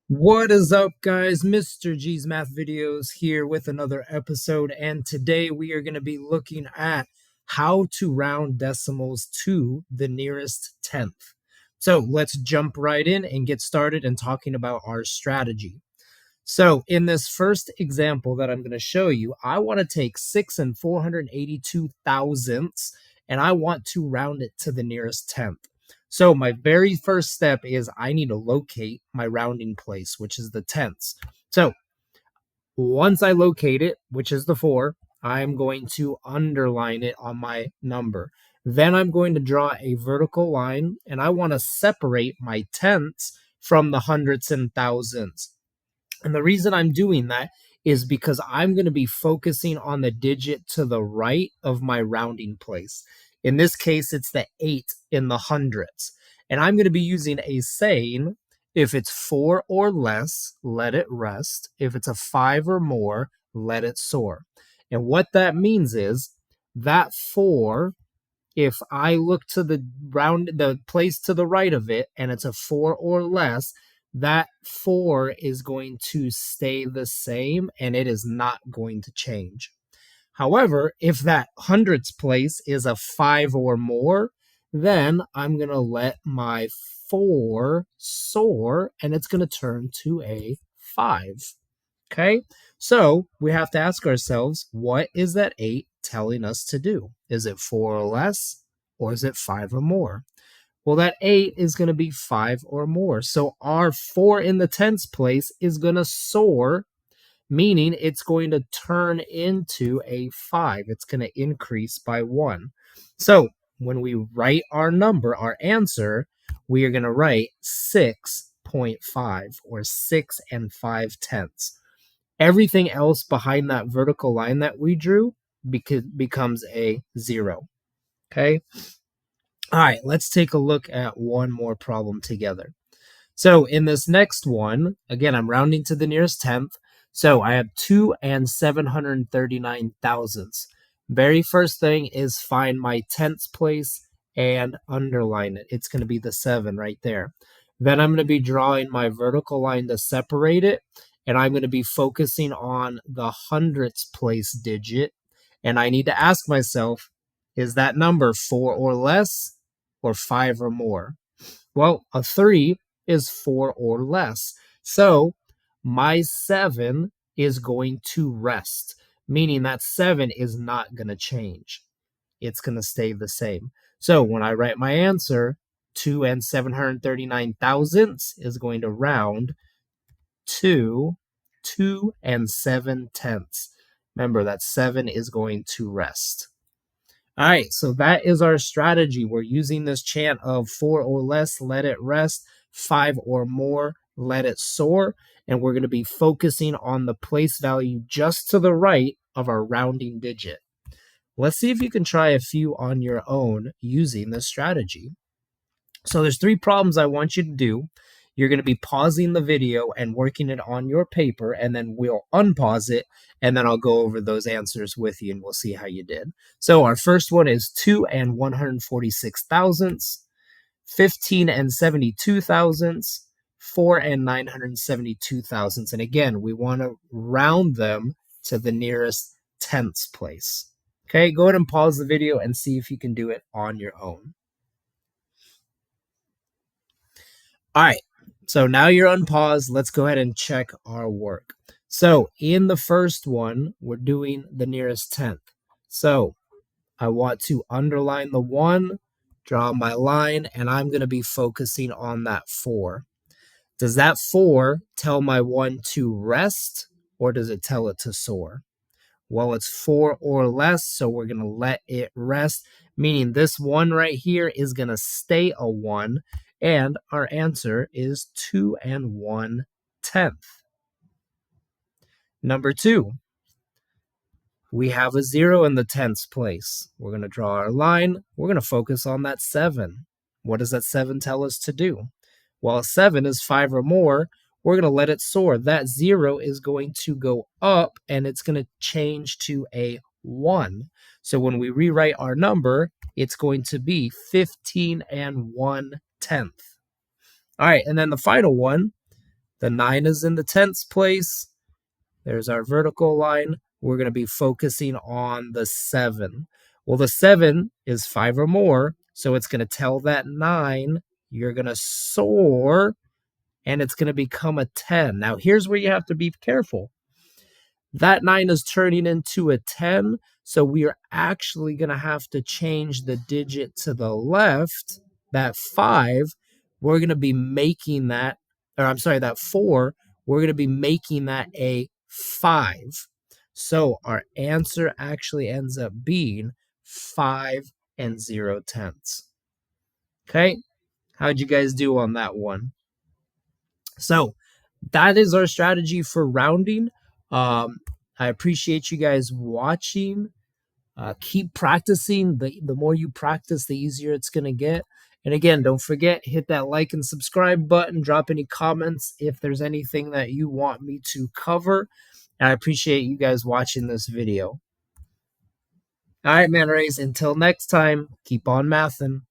What is up, guys? Mr. G's Math Videos here with another episode, and today we are going to be looking at how to round decimals to the nearest tenth. So let's jump right in and get started and talking about our strategy. So in this first example that I'm going to show you, I want to take 6 and 482 thousandths, and I want to round it to the nearest tenth. So my very first step is I need to locate my rounding place, which is the tenths. So once I locate it, which is the 4, I'm going to underline it on my number. Then I'm going to draw a vertical line, and I want to separate my tenths from the hundredths and thousands. And the reason I'm doing that is because I'm going to be focusing on the digit to the right of my rounding place. In this case, it's the 8 in the hundredths. And I'm going to be using a saying: if it's 4 or less, let it rest. If it's a 5 or more, let it soar. And what that means is that 4, if I look to the place to the right of it and it's a 4 or less, that 4 is going to stay the same and it is not going to change. However, if that hundredths place is a 5 or more, then I'm going to let my 4 soar and it's going to turn to a 5. Okay, so we have to ask ourselves, what is that 8 telling us to do? Is it 4 or less, or is it 5 or more? Well, that 8 is going to be 5 or more. So our 4 in the tens place is going to soar, meaning it's going to turn into a 5. It's going to increase by 1. So when we write our number, our answer, we are going to write 6.5 or 6 and 5 tenths. Everything else behind that vertical line that we drew becomes a 0. Okay. All right, let's take a look at one more problem together. So in this next one, again, I'm rounding to the nearest tenth. So I have 2 and 739 thousandths. Very first thing is find my tenths place and underline it. It's going to be the 7 right there. Then I'm going to be drawing my vertical line to separate it, and I'm going to be focusing on the hundredths place digit. And I need to ask myself, is that number 4 or less or 5 or more? Well, a 3 is 4 or less. So my 7 is going to rest, meaning that 7 is not going to change. It's going to stay the same. So when I write my answer, 2 and 739 thousandths is going to round to 2 and 7 tenths. Remember that 7 is going to rest. All right, so that is our strategy. We're using this chant of 4 or less, let it rest, 5 or more, let it soar, and we're going to be focusing on the place value just to the right of our rounding digit. Let's see if you can try a few on your own using this strategy. So there's 3 problems I want you to do. You're going to be pausing the video and working it on your paper, and then we'll unpause it, and then I'll go over those answers with you, and we'll see how you did. So our first one is 2 and 146 thousandths, 15 and 72 thousandths, 4 and 972 thousandths. And again, we want to round them to the nearest tenths place. Okay, go ahead and pause the video and see if you can do it on your own. All right, so now you're unpaused. Let's go ahead and check our work. So in the first one, we're doing the nearest tenth. So I want to underline the 1, draw my line, and I'm going to be focusing on that 4. Does that 4 tell my 1 to rest, or does it tell it to soar? Well, it's 4 or less, so we're going to let it rest, meaning this 1 right here is going to stay a 1, and our answer is 2 and 1 tenth. Number 2, we have a 0 in the tenths place. We're going to draw our line. We're going to focus on that 7. What does that 7 tell us to do? Well, 7 is 5 or more. We're going to let it soar. That 0 is going to go up, and it's going to change to a 1. So when we rewrite our number, it's going to be 15 and 1 tenth. All right, and then the final one, The 9 is in the tens place. There's our vertical line. We're going to be focusing on the 7. Well, the 7 is 5 or more, so it's going to tell that 9 you're going to soar, and it's going to become a 10. Now, here's where you have to be careful. That 9 is turning into a 10, so we are actually going to have to change the digit to the left, that 5. We're going to be making that, or I'm sorry, that 4, we're going to be making that a 5. So our answer actually ends up being 5 and 0 tenths. Okay, how'd you guys do on that one? So that is our strategy for rounding. I appreciate you guys watching. Keep practicing. The more you practice, the easier it's going to get. And again, don't forget, hit that like and subscribe button. Drop any comments if there's anything that you want me to cover. And I appreciate you guys watching this video. All right, man rays. Until next time, keep on mathin'.